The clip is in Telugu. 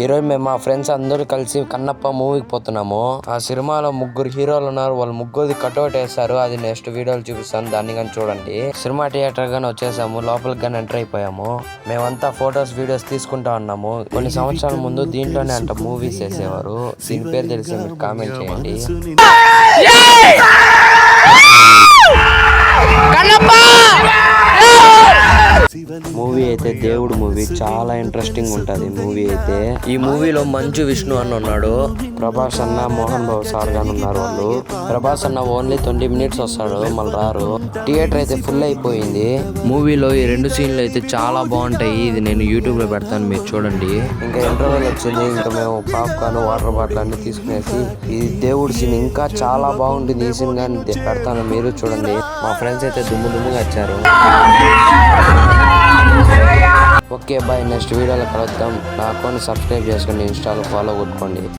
ఈ రోజు మేము మా ఫ్రెండ్స్ అందరూ కలిసి కన్నప్ప మూవీకి పోతున్నాము. ఆ సినిమాలో 3 హీరోలు ఉన్నారు. వాళ్ళు 3 కట్అవుట్ వేస్తారు. అది నెక్స్ట్ వీడియోలు చూపిస్తాను, దాన్ని కానీ చూడండి. సినిమా థియేటర్ గానీ వచ్చేసాము, లోపలికి గానీ ఎంటర్ అయిపోయాము. మేమంతా ఫొటోస్ వీడియోస్ తీసుకుంటా ఉన్నాము. కొన్ని సంవత్సరాల ముందు దీంట్లోనే అంట మూవీస్ వేసేవారు. దీని పేరు తెలిసి మీరు కామెంట్ చేయండి. మూవీ అయితే దేవుడు మూవీ, చాలా ఇంట్రెస్టింగ్ ఉంటది మూవీ అయితే. ఈ మూవీలో మంచు విష్ణు అన్న ఉన్నాడు, ప్రభాస్ అన్న, మోహన్ బాబు సార్ గాని ఉన్నారు. వాళ్ళు ప్రభాస్ అన్న ఓన్లీ 20 మినిట్స్ వస్తాడు, మళ్ళీ రారు. థియేటర్ అయితే ఫుల్ అయిపోయింది. మూవీలో ఈ 2 సీన్లు అయితే చాలా బాగుంటాయి. ఇది నేను యూట్యూబ్ లో పెడతాను, మీరు చూడండి. ఇంకా ఇంటర్వెల్ వచ్చింది, ఇంకా మేము పాప్కార్న్, వాటర్ బాటిల్ అన్ని తీసుకునేసి ఈ దేవుడి సీన్ ఇంకా చాలా బాగుంటుంది. ఈ సీన్ కానీ పెడతాను, మీరు చూడండి. మా ఫ్రెండ్స్ అయితే దుమ్ముగా వచ్చారు. ఓకే బాయ్, నెక్స్ట్ వీడియోలో కలుద్దాం. నా అకౌంట్ సబ్స్క్రైబ్ చేసుకుని ఇన్స్టాలో ఫాలో కొట్టుకోండి.